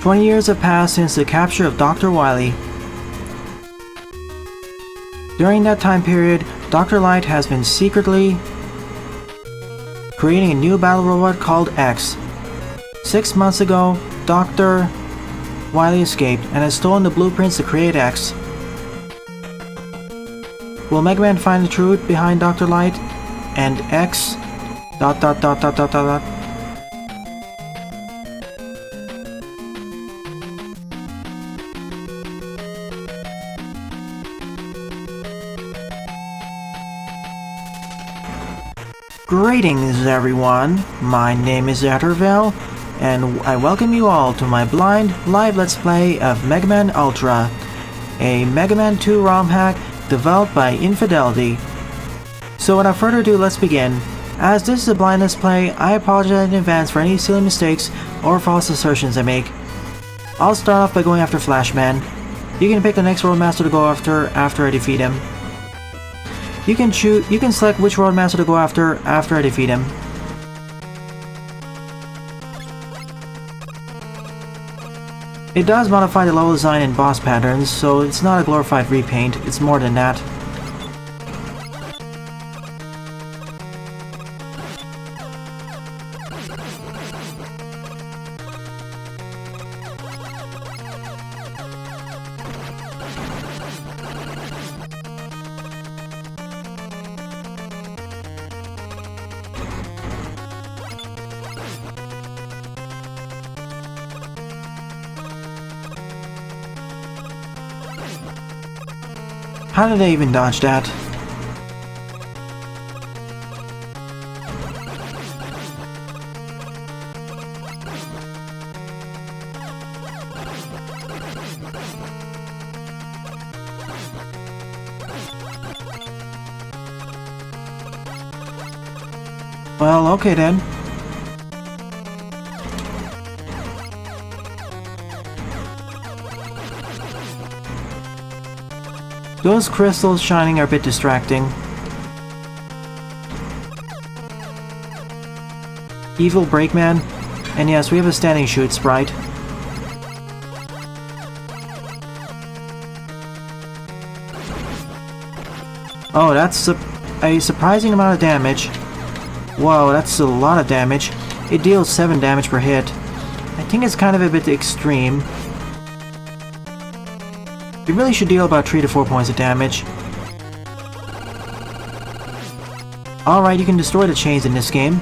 20 years have passed since the capture of Dr. Wiley. During that time period, Dr. Light has been secretly creating a new battle robot called X. 6 months ago, Dr. Wiley escaped and has stolen the blueprints to create X. Will Mega Man find the truth behind Dr. Light and X? ... Greetings everyone, my name is Etterville, and I welcome you all to my blind live let's play of Mega Man Ultra, a Mega Man 2 ROM hack developed by Infidelity. So without further ado, let's begin. As this is a blind let's play, I apologize in advance for any silly mistakes or false assertions I make. I'll start off by going after Flashman. You can pick the next Roadmaster to go after I defeat him. You can select which Roadmaster to go after I defeat him. It does modify the level design and boss patterns, so it's not a glorified repaint, it's more than that. How did I even dodge that? Well, okay then. Those crystals shining are a bit distracting. Evil Brakeman. And yes, we have a standing shoot sprite. Oh, that's a surprising amount of damage. Whoa, that's a lot of damage. It deals 7 damage per hit. I think it's kind of a bit extreme. It really should deal about 3 to 4 points of damage. Alright, you can destroy the chains in this game.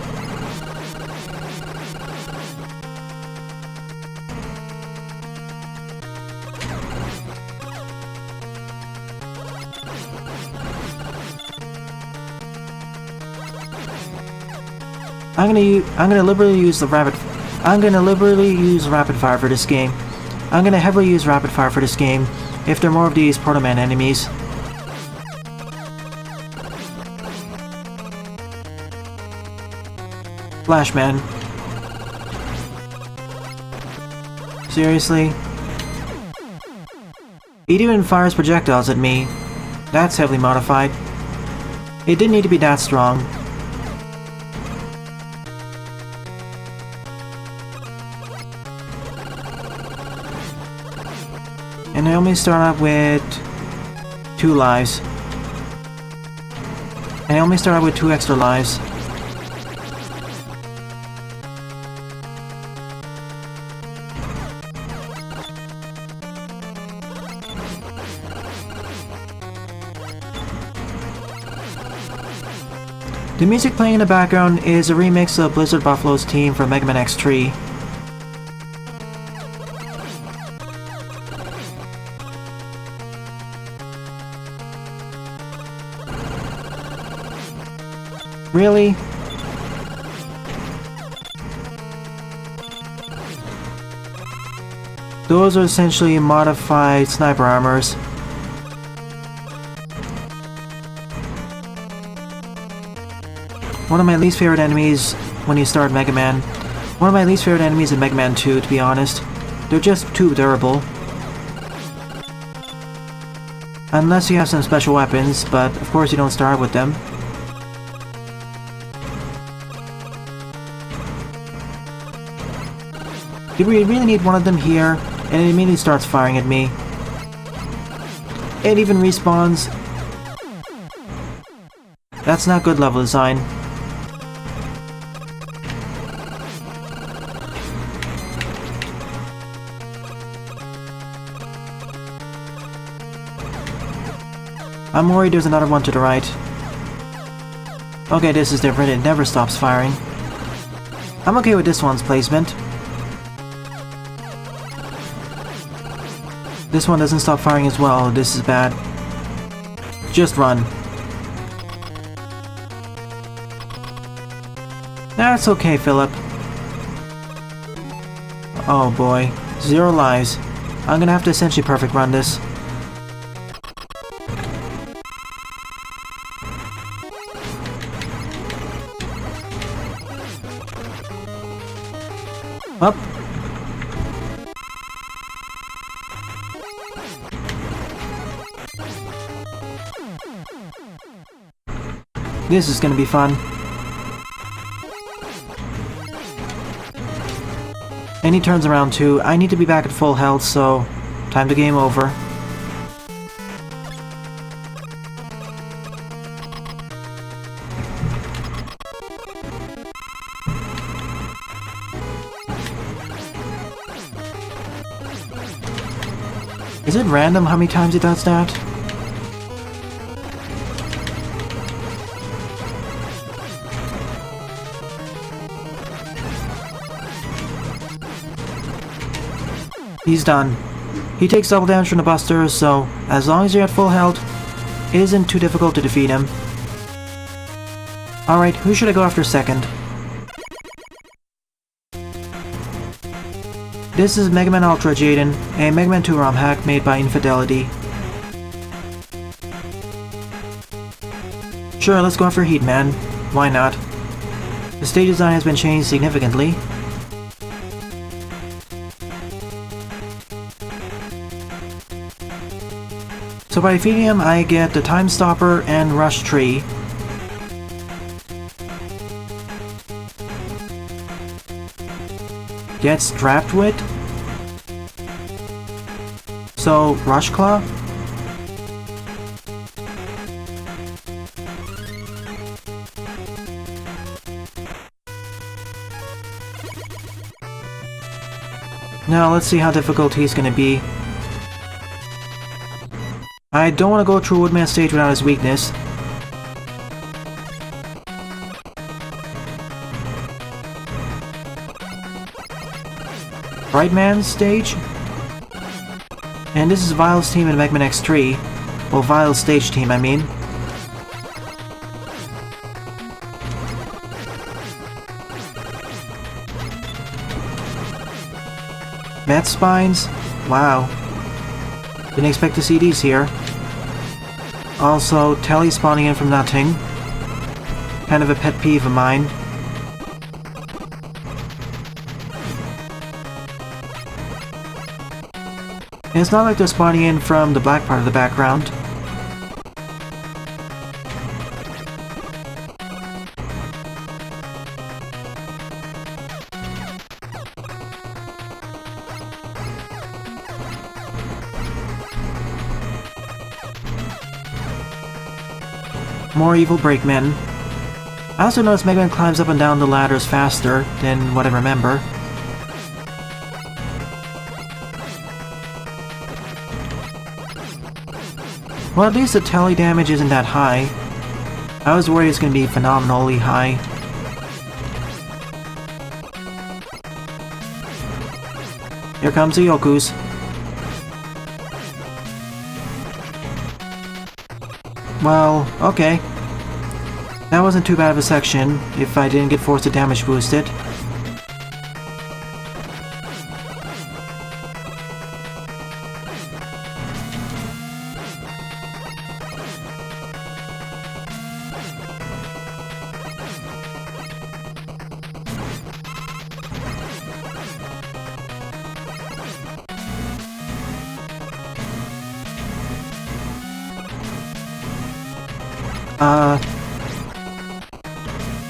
I'm gonna liberally use rapid fire for this game. I'm gonna heavily use rapid fire for this game if there are more of these Proto Man enemies. Flashman. Seriously? It even fires projectiles at me. That's heavily modified. It didn't need to be that strong. And I only start out with 2 lives. And I only start out with 2 extra lives. The music playing in the background is a remix of Blizzard Buffalo's theme from Mega Man X3. Really? Those are essentially modified sniper armors. One of my least favorite enemies when you start Mega Man. One of my least favorite enemies in Mega Man 2, to be honest. They're just too durable. Unless you have some special weapons, but of course you don't start with them. We really need one of them here, and it immediately starts firing at me. It even respawns. That's not good level design. I'm worried there's another one to the right. Okay, this is different. It never stops firing. I'm okay with this one's placement. This one doesn't stop firing as well. This is bad. Just run. That's okay, Philip. Oh boy. 0 lives. I'm gonna have to essentially perfect run this. Up. This is gonna be fun. And he turns around too. I need to be back at full health, so time to game over. Is it random how many times it does that? He's done. He takes double damage from the buster, so as long as you're at full health, it isn't too difficult to defeat him. Alright, who should I go after second? This is Mega Man Ultra Jaden, a Mega Man 2 ROM hack made by Infidelity. Sure, let's go after Heat Man. Why not? The stage design has been changed significantly. So by defeating him, I get the Time Stopper and Rush Tree. Get strapped with? So, Rush Claw? Now let's see how difficult he's gonna be. I don't want to go through Woodman stage without his weakness. Brightman stage? And this is Vile's team in Mega Man X3. Well, Vile's stage team, I mean. Bat Spines? Wow. Didn't expect to see these here. Also, Telly spawning in from nothing. Kind of a pet peeve of mine. And it's not like they're spawning in from the black part of the background. More evil brakemen. I also noticed Mega Man climbs up and down the ladders faster than what I remember. Well, at least the tally damage isn't that high. I was worried it's going to be phenomenally high. Here comes the Yokus. Well, okay. That wasn't too bad of a section, if I didn't get forced to damage boost it.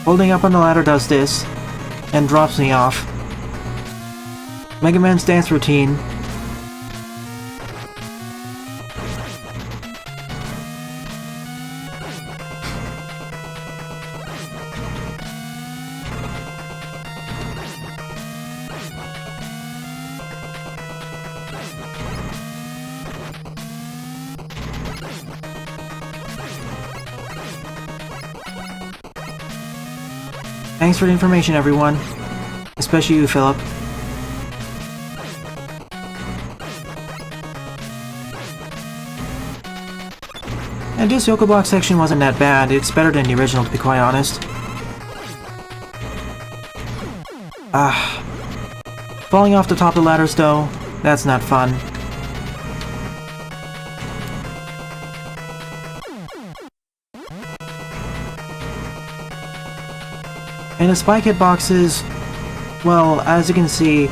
Holding up on the ladder does this, and drops me off. Mega Man's dance routine. Thanks for the information, everyone. Especially you, Philip. And this Yoku Block section wasn't that bad. It's better than the original, to be quite honest. Falling off the top of the ladders, though, that's not fun. And the spike hitboxes, well, as you can see,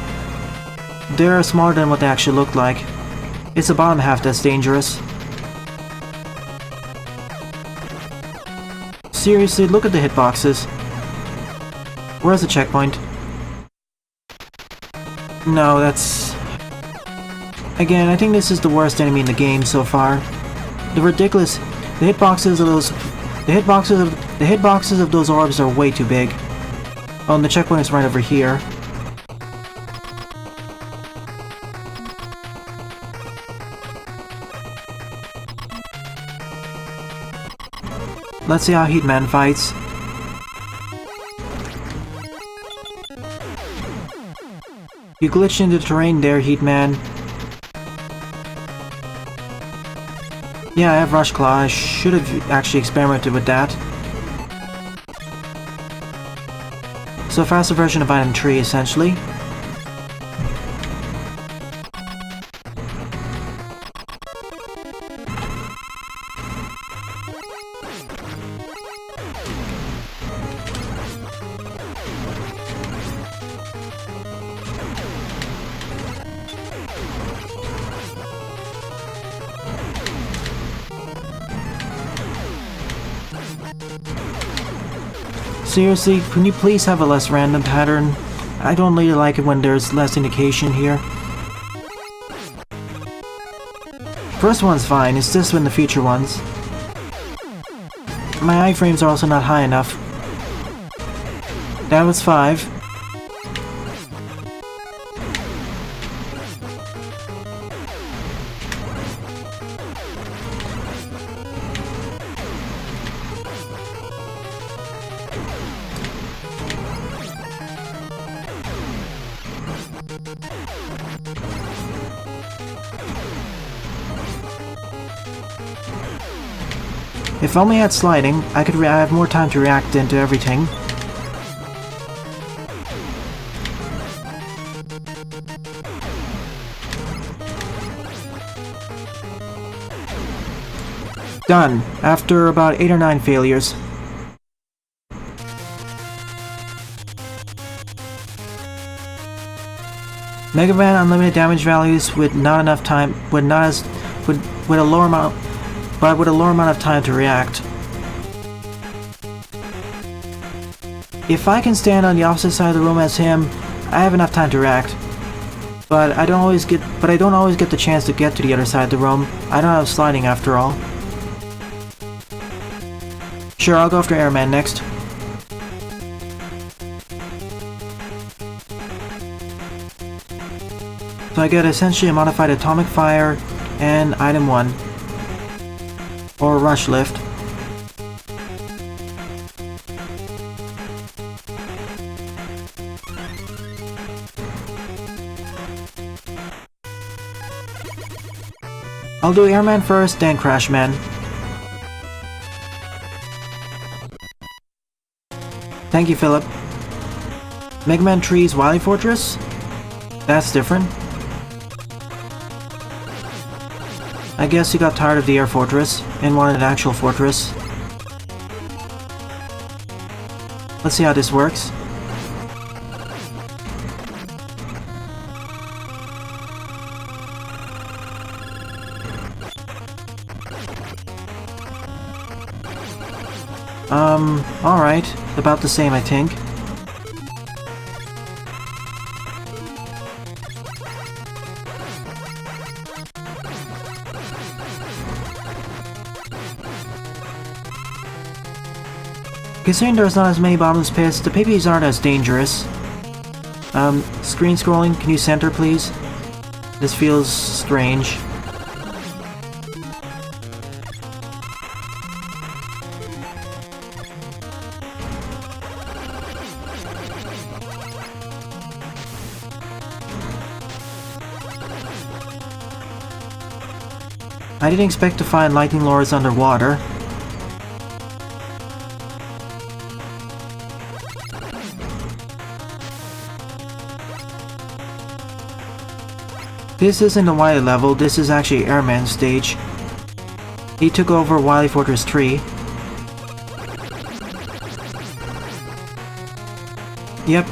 they're smaller than what they actually look like. It's the bottom half that's dangerous. Seriously, look at the hitboxes. Where's the checkpoint? No, that's... Again, I think this is the worst enemy in the game so far. The ridiculous... The hitboxes of those... The hitboxes of those orbs are way too big. Oh, and the checkpoint is right over here. Let's see how Heatman fights. You glitched into the terrain there, Heatman. Yeah, I have Rush Claw. I should have actually experimented with that. So a faster version of Item Tree, essentially. Seriously, can you please have a less random pattern? I don't really like it when there's less indication here. First one's fine, it's just when the future ones. My iframes are also not high enough. That was 5. If only I had sliding, I have more time to react into everything. Done, after about 8 or 9 failures. Mega Man unlimited damage values with not enough time, with a lower amount of time to react. If I can stand on the opposite side of the room as him, I have enough time to react. But I don't always get the chance to get to the other side of the room. I don't have sliding after all. Sure, I'll go after Airman next. So I get essentially a modified Atomic Fire and Item 1. Or Rush Lift. I'll do Airman first, then Crashman. Thank you, Philip. Mega Man Tree's Wiley Fortress? That's different. I guess he got tired of the Air Fortress and wanted an actual fortress. Let's see how this works. Alright. About the same, I think. Considering there's not as many bottomless pits, the PvPs aren't as dangerous. Screen scrolling, can you center please? This feels strange. I didn't expect to find lightning lords underwater. This isn't a Wiley level, this is actually Airman's stage. He took over Wiley Fortress 3. Yep.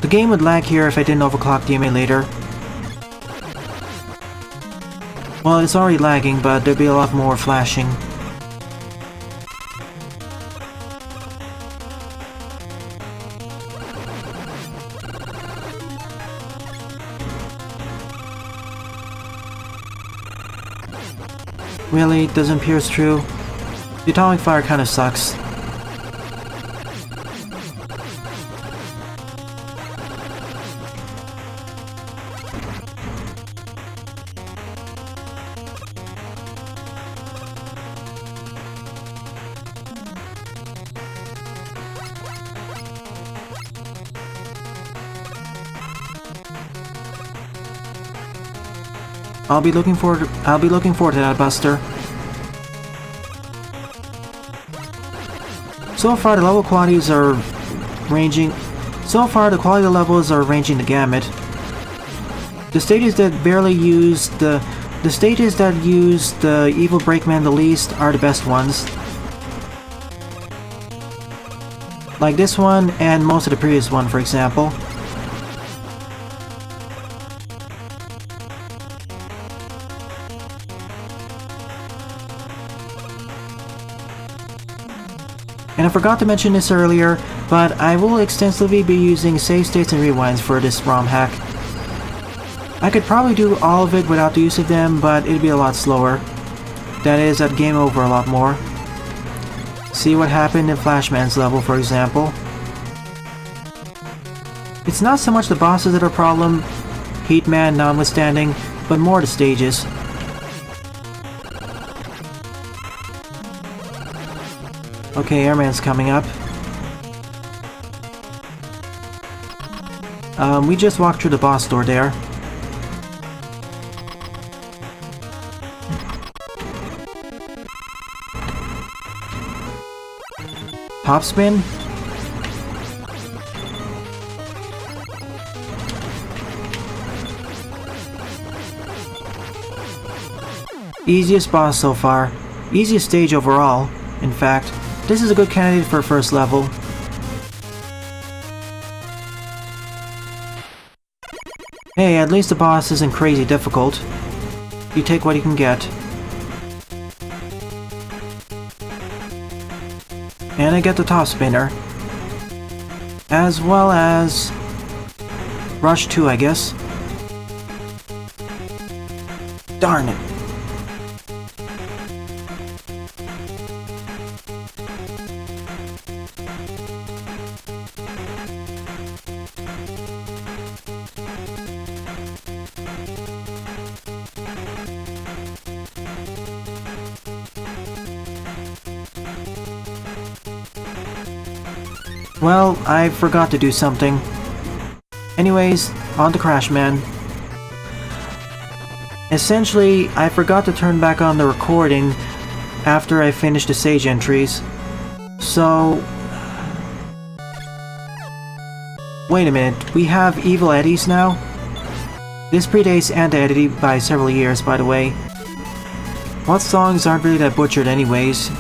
The game would lag here if I didn't overclock the emulator. Well, it's already lagging, but there'd be a lot more flashing. Really? Doesn't pierce through? The atomic fire kinda sucks. I'll be looking forward to that, Buster. So far the quality of the levels are ranging the gamut. The stages that use the evil brakeman the least are the best ones. Like this one and most of the previous one, for example. And I forgot to mention this earlier, but I will extensively be using save states and rewinds for this ROM hack. I could probably do all of it without the use of them, but it'd be a lot slower. That is, at game over a lot more. See what happened in Flashman's level, for example. It's not so much the bosses that are a problem, Heatman notwithstanding, but more the stages. Okay, Airman's coming up. We just walked through the boss door there. Top spin? Easiest boss so far. Easiest stage overall, in fact. This is a good candidate for a first level. Hey, at least the boss isn't crazy difficult. You take what you can get. And I get the top spinner. As well as Rush 2, I guess. Darn it. Well, I forgot to do something. Anyways, on to Crashman. Essentially, I forgot to turn back on the recording after I finished the stage entries. So... Wait a minute, we have Evil Eddies now? This predates Anti-Eddy by several years, by the way. What songs aren't really that butchered anyways?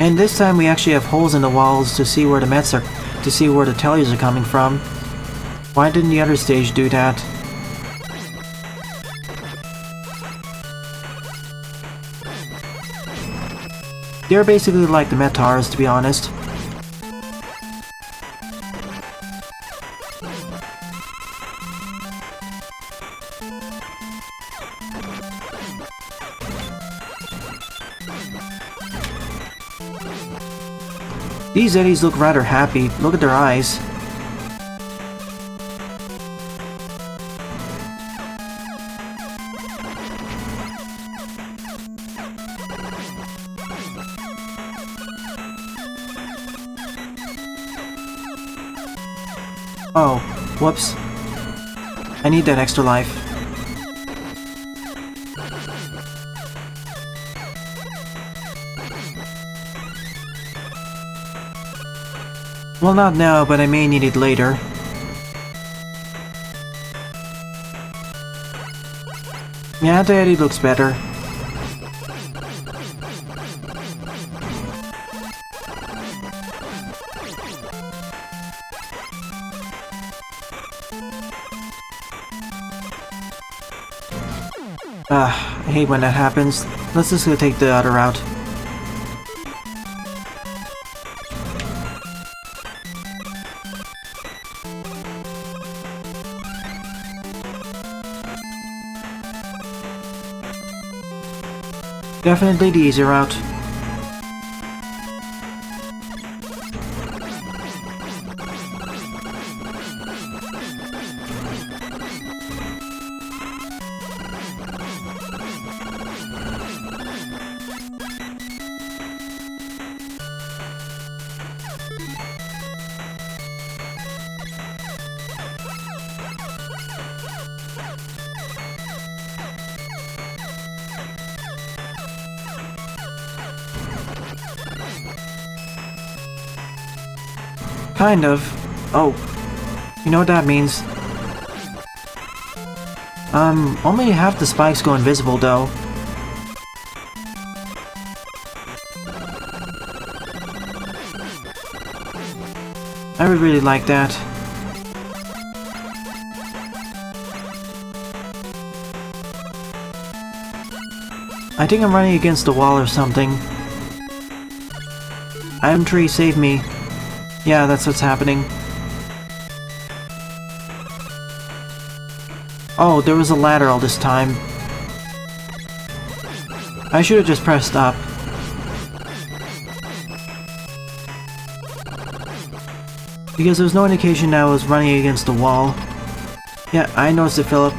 And this time we actually have holes in the walls to see where the Mechs are, to see where the tellers are coming from. Why didn't the other stage do that? They're basically like the Metars, to be honest. These Eddies look rather happy. Look at their eyes. Oh, whoops. I need that extra life. Well, not now, but I may need it later. Yeah, the Eddie looks better. I hate when that happens. Let's just go take the other route. Definitely the easier route. Kind of. Oh. You know what that means. Only half the spikes go invisible though. I would really like that. I think I'm running against the wall or something. Item tree, save me. Yeah, that's what's happening. Oh, there was a ladder all this time. I should have just pressed up. Because there was no indication that I was running against the wall. Yeah, I noticed it, Philip.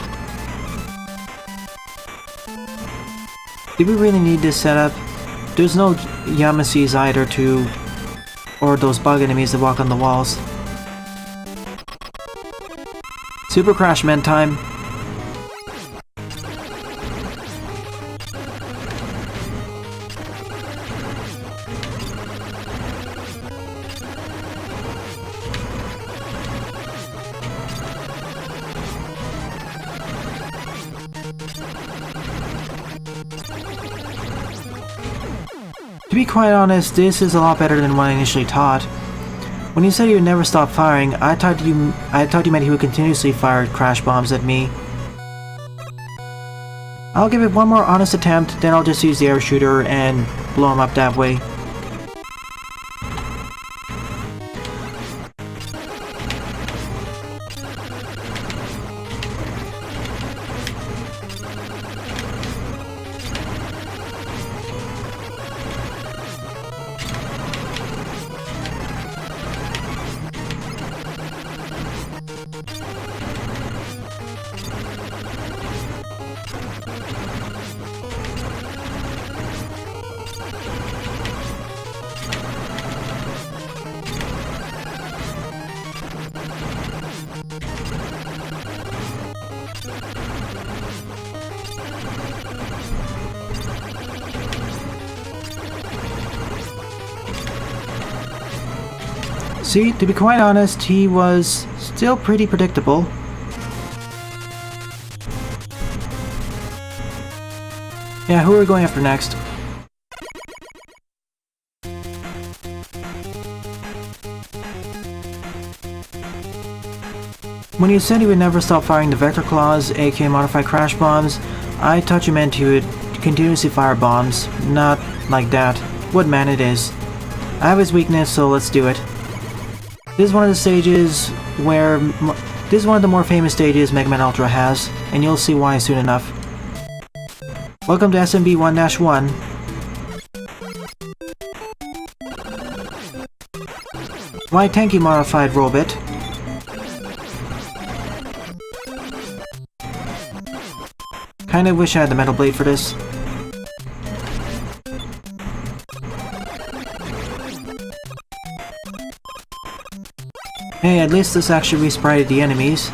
Did we really need this setup? There's no Yamasees either to... or those bug enemies that walk on the walls. Super Crash Man time. To be quite honest, this is a lot better than what I initially thought. When you said he would never stop firing, I thought you meant he would continuously fire crash bombs at me. I'll give it one more honest attempt, then I'll just use the air shooter and blow him up that way. See, to be quite honest, he was still pretty predictable. Yeah, who are we going after next? When you said he would never stop firing the Vector Claws, aka Modified Crash Bombs, I thought you meant he would continuously fire bombs. Not like that. Woodman it is. I have his weakness, so let's do it. This is one of the stages where... This is one of the more famous stages Mega Man Ultra has, and you'll see why soon enough. Welcome to SMB 1-1. Why tanky modified robot? Kinda wish I had the metal blade for this. Hey, at least this actually resprited the enemies.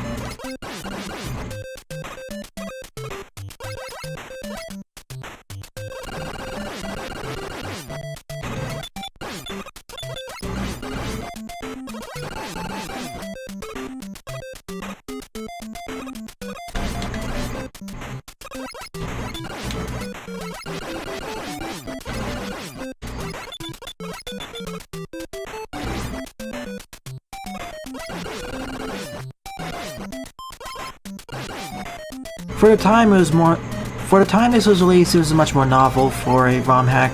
For the time this was released, it was much more novel for a ROM hack.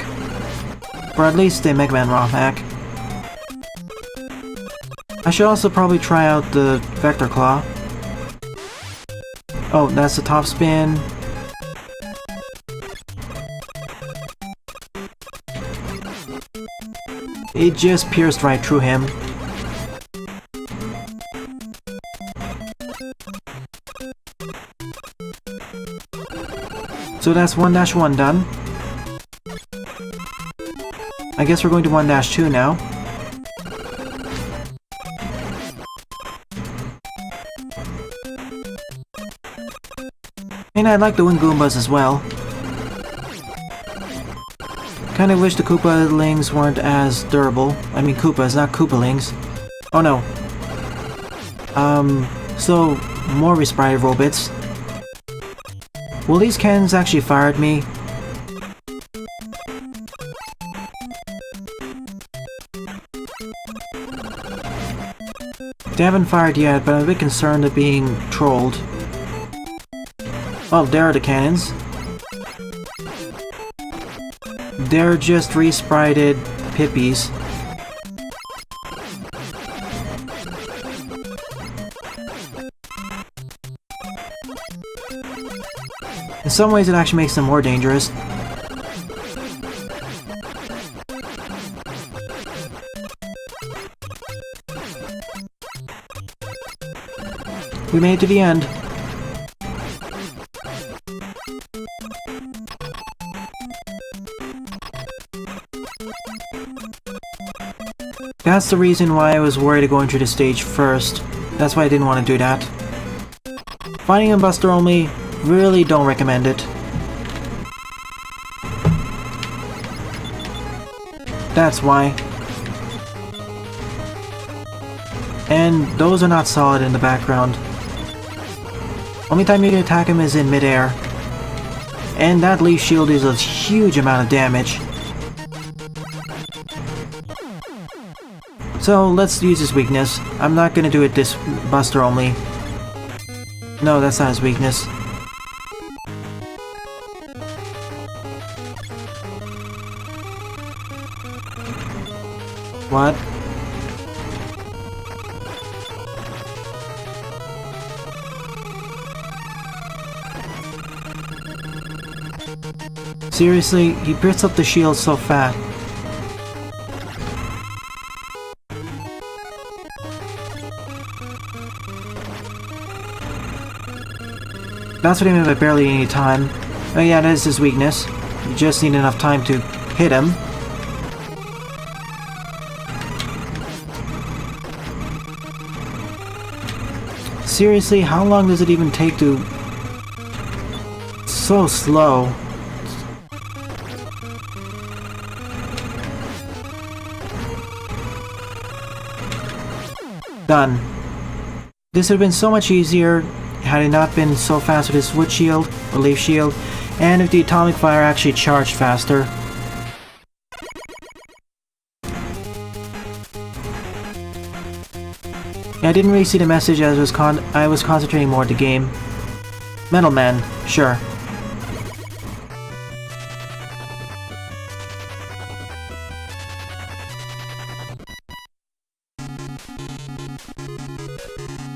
Or at least a Mega Man ROM hack. I should also probably try out the Vector Claw. Oh, that's the top spin. It just pierced right through him. So that's 1-1 done. I guess we're going to 1-2 now. And I like the Wind Goombas as well. Kinda wish the Koopalings weren't as durable. I mean Koopas, not Koopalings. Oh no. So, more resprited robots. Will these cannons actually fire at me? They haven't fired yet, but I'm a bit concerned of being trolled. Oh, there are the cannons. They're just resprited Pippies. In some ways, it actually makes them more dangerous. We made it to the end. That's the reason why I was worried of going through the stage first. That's why I didn't want to do that. Finding a Buster only, really don't recommend it. That's why. And those are not solid in the background. Only time you can attack him is in midair. And that leaf shield is a huge amount of damage. So let's use his weakness. I'm not gonna do it this Buster only. No, that's not his weakness. What? Seriously, he pierced up the shield so fast. That's what I meant by barely any time. Oh yeah, that is his weakness. You just need enough time to hit him. Seriously, how long does it even take to... So slow. Done. This would have been so much easier had it not been so fast with his wood shield, or leaf shield, and if the atomic fire actually charged faster. Yeah, I didn't really see the message as I was concentrating more on the game. Metal Man, sure.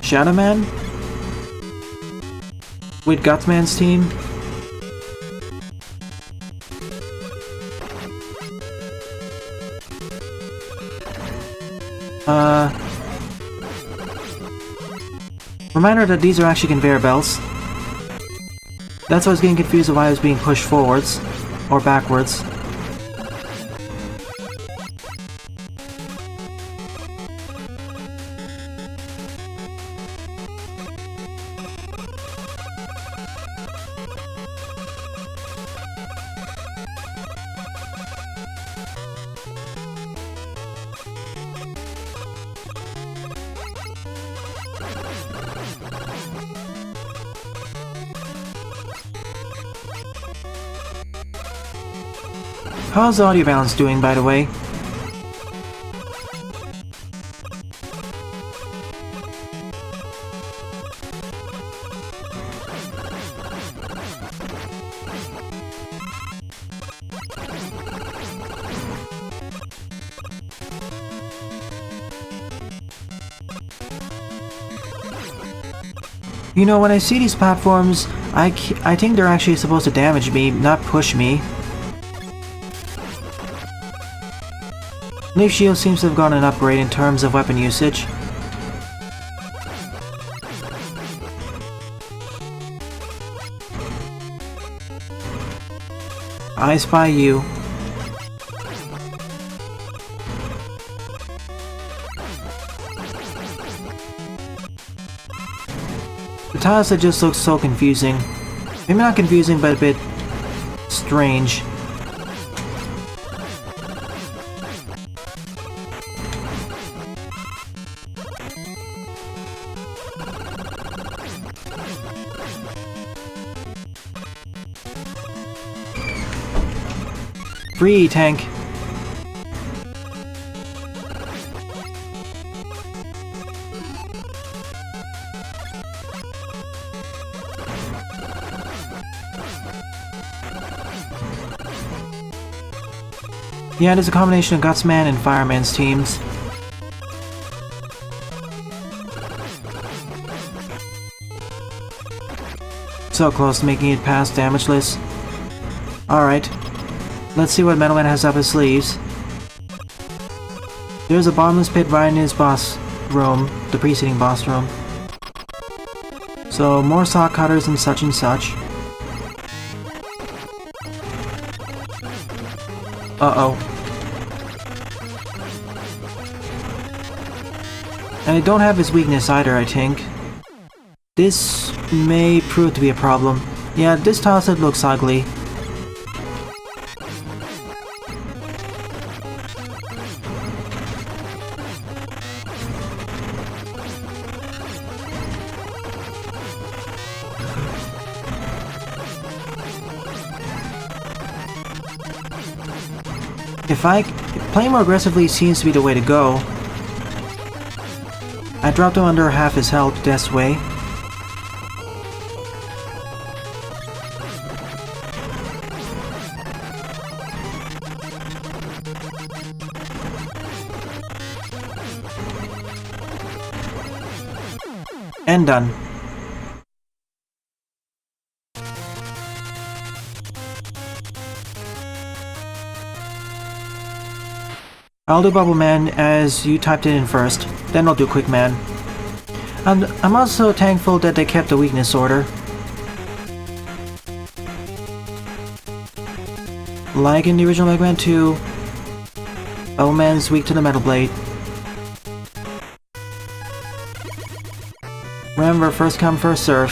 Shadow Man? With Gutsman's team? Reminder that these are actually conveyor belts. That's why I was getting confused of why I was being pushed forwards or backwards. How's the audio balance doing, by the way? You know, when I see these platforms, I think they're actually supposed to damage me, not push me. Leaf Shield seems to have gotten an upgrade in terms of weapon usage. I spy you. The tiles that just look so confusing. Maybe not confusing, but a bit strange. Free tank. Yeah, it is a combination of Gutsman and Fireman's teams. So close to making it past damageless. Alright. Let's see what Metal Man has up his sleeves. There's a bottomless pit right in his boss room, the preceding boss room. So, more saw cutters and such and such. Uh-oh. And I don't have his weakness either, I think. This may prove to be a problem. Yeah, this tile set looks ugly. Playing more aggressively seems to be the way to go. I dropped him under half his health this way. And done. I'll do Bubble Man as you typed it in first, then I'll do Quick Man. And I'm also thankful that they kept the weakness order. Like in the original Mega Man 2, Bubble Man's weak to the Metal Blade. Remember, first come, first serve.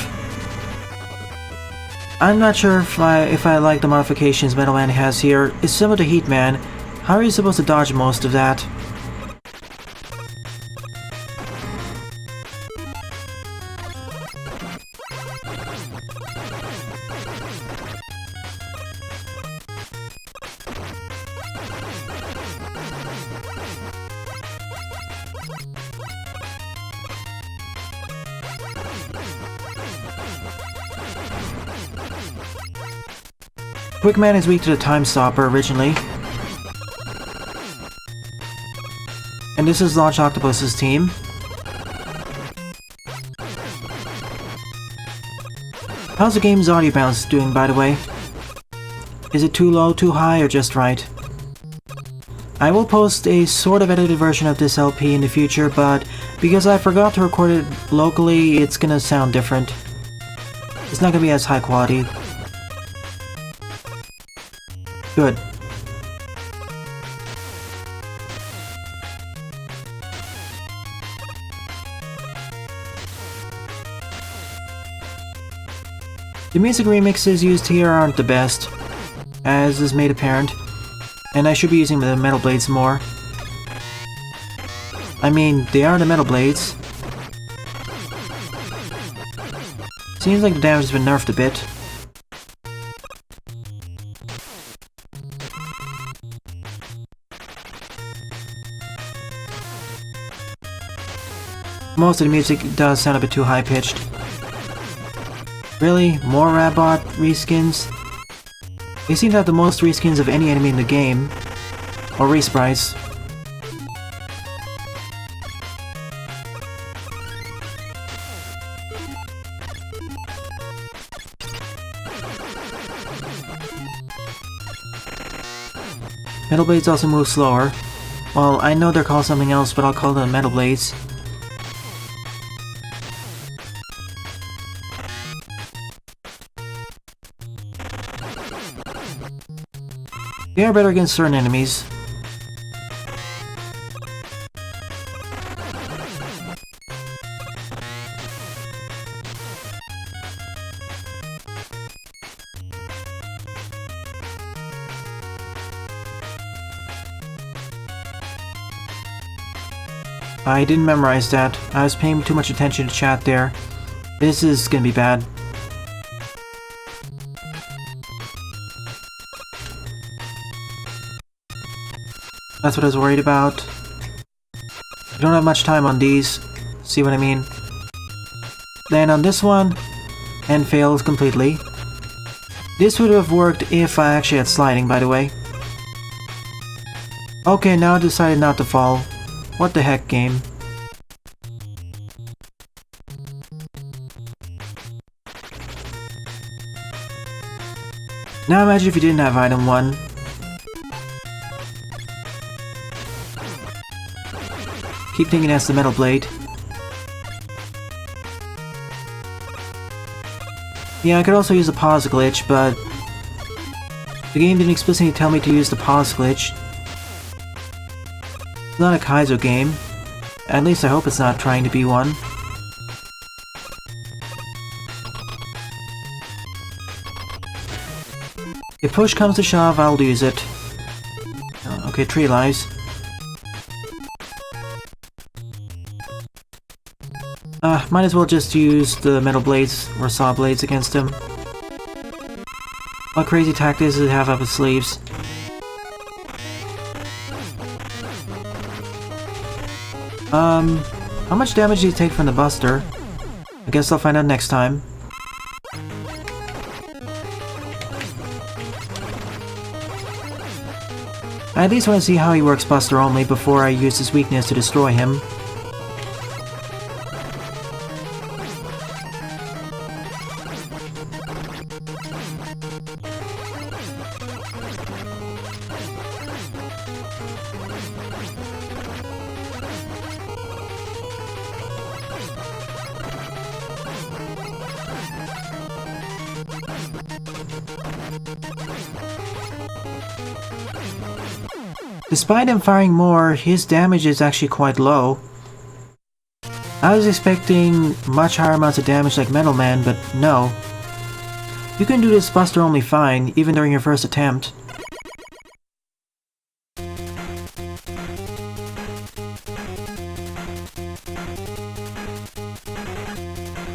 I'm not sure if I like the modifications Metal Man has here. It's similar to Heat Man. How are you supposed to dodge most of that? Quick Man is weak to the Time Stopper originally. And this is Launch Octopus's team. How's the game's audio bounce doing, by the way? Is it too low, too high, or just right? I will post a sort of edited version of this LP in the future, but because I forgot to record it locally, it's gonna sound different. It's not gonna be as high quality. Good. The music remixes used here aren't the best, as is made apparent, and I should be using the metal blades more. I mean, they are the metal blades. Seems like the damage has been nerfed a bit. Most of the music does sound a bit too high-pitched. Really? More Rabot reskins? They seem to have the most reskins of any enemy in the game. Or resprites. Metal Blades also move slower. Well, I know they're called something else, but I'll call them Metal Blades. They are better against certain enemies. I didn't memorize that. I was paying too much attention to chat there. This is gonna be bad. That's what I was worried about. I don't have much time on these. See what I mean? Then on this one, and fails completely. This would have worked if I actually had sliding, by the way. Okay, now I decided not to fall. What the heck, game? Now imagine if you didn't have item 1. Keep thinking that's the metal blade. Yeah, I could also use the pause glitch, but the game didn't explicitly tell me to use the pause glitch. It's not a Kaizo game. At least I hope it's not trying to be one. If push comes to shove, I'll use it. Okay, 3 lives. Might as well just use the metal blades or saw blades against him. What crazy tactics does it have up its sleeves? How much damage do you take from the Buster? I guess I'll find out next time. I at least want to see how he works Buster only before I use his weakness to destroy him. Despite him firing more, his damage is actually quite low. I was expecting much higher amounts of damage like Metal Man, but no. You can do this Buster only fine, even during your first attempt.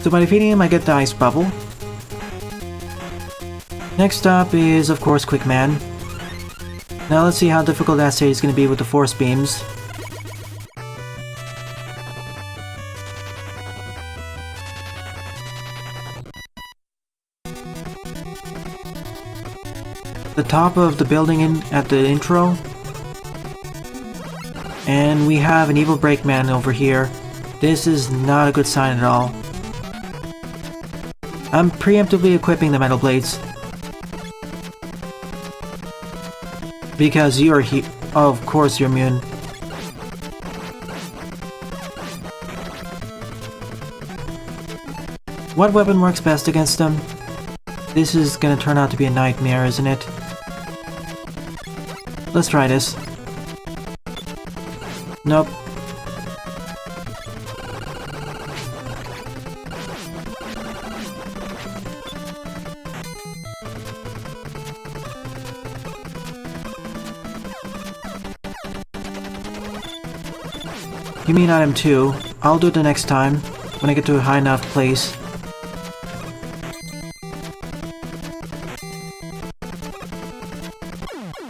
So by defeating him, I get the Ice Bubble. Next up is, of course, Quick Man. Now let's see how difficult that stage is going to be with the Force Beams. The top of the building at the intro. And we have an evil Brakeman over here. This is not a good sign at all. I'm preemptively equipping the metal blades. Because you're oh, of course you're immune. What weapon works best against them? This is gonna turn out to be a nightmare, isn't it? Let's try this. Nope. You mean item 2? I'll do it the next time, when I get to a high enough place.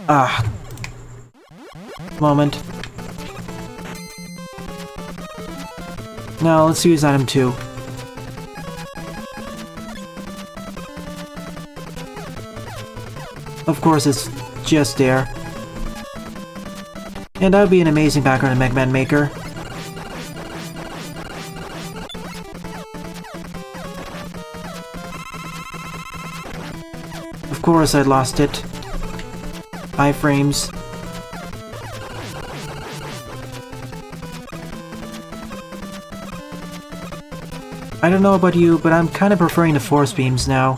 Ah. Moment. Now, let's use item 2. Of course, it's just there. And that would be an amazing background in Mega Man Maker. Of course, I lost it. Iframes. I don't know about you, but I'm kind of preferring the force beams now.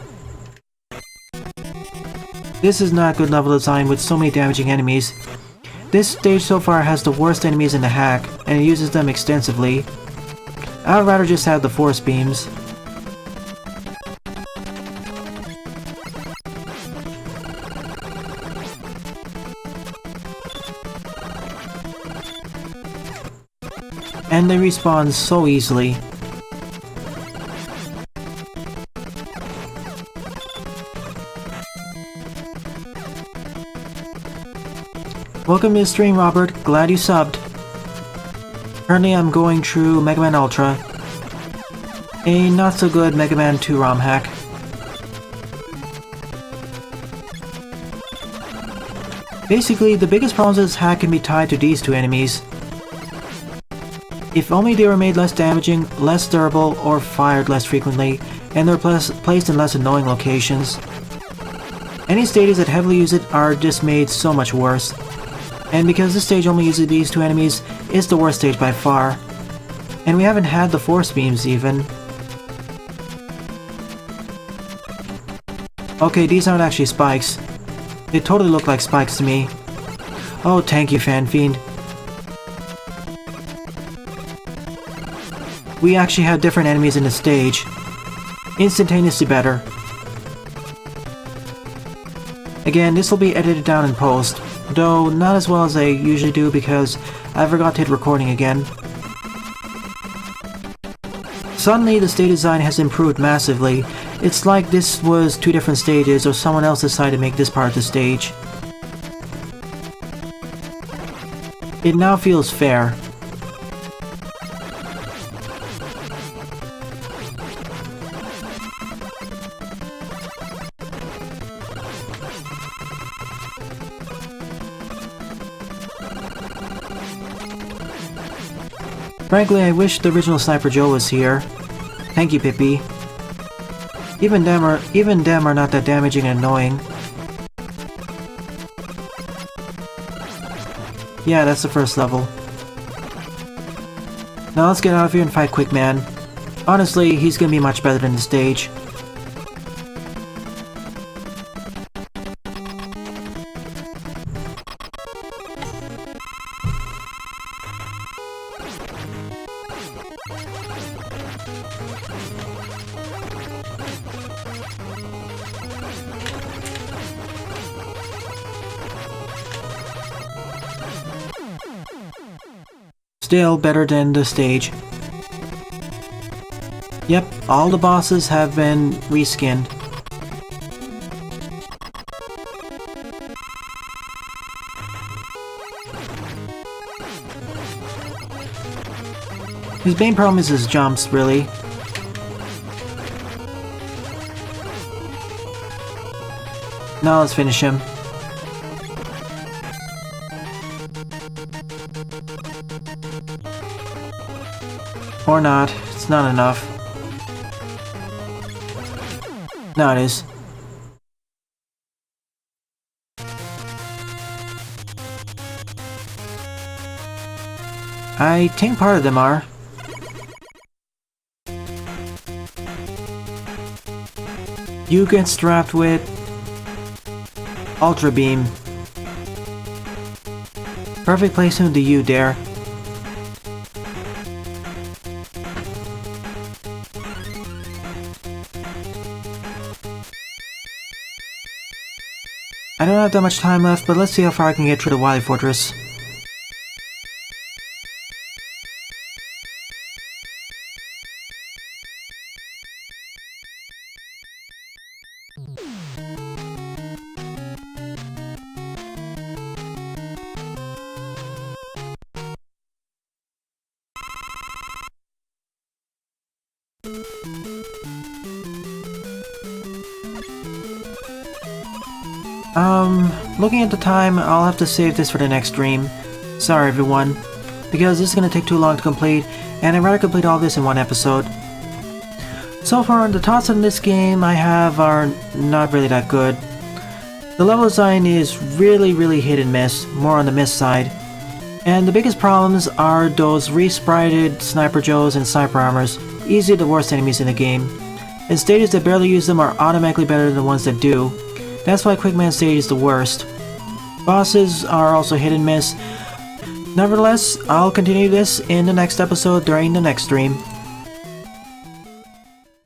This is not good level design with so many damaging enemies. This stage so far has the worst enemies in the hack, and it uses them extensively. I would rather just have the force beams. And they respawn so easily. Welcome to the stream, Robert. Glad you subbed. Currently I'm going through Mega Man Ultra. A not-so-good Mega Man 2 ROM hack. Basically, the biggest problems with this hack can be tied to these two enemies. If only they were made less damaging, less durable, or fired less frequently, and they're placed in less annoying locations. Any stages that heavily use it are just made so much worse. And because this stage only uses these two enemies, it's the worst stage by far. And we haven't had the force beams even. Okay, these aren't actually spikes. They totally look like spikes to me. Oh, thank you, Fanfiend. We actually have different enemies in the stage. Instantaneously better. Again, this will be edited down in post, though not as well as I usually do because I forgot to hit recording again. Suddenly, the stage design has improved massively. It's like this was two different stages, or someone else decided to make this part of the stage. It now feels fair. Frankly, I wish the original Sniper Joe was here. Thank you, Pippi. Even them are not that damaging and annoying. Yeah, that's the first level. Now let's get out of here and fight Quick Man. Honestly, he's gonna be much better than the stage. Still better than the stage. Yep, all the bosses have been reskinned. His main problem is his jumps, really. Now let's finish him. Or not, it's not enough. Now it is. I think part of them are. You get strapped with Ultra Beam. Perfect placement to you, Dare. I don't have that much time left, but let's see how far I can get through the Wiley Fortress. Looking at the time, I'll have to save this for the next stream. Sorry everyone, because this is gonna take too long to complete, and I'd rather complete all this in one episode. So far, the thoughts on this game I have are not really that good. The level design is really hit and miss, more on the miss side. And the biggest problems are those re-sprited Sniper Joes and Sniper Armors, easily the worst enemies in the game. And stages that barely use them are automatically better than the ones that do. That's why Quickman stage is the worst. Bosses are also hit and miss. Nevertheless, I'll continue this in the next episode during the next stream.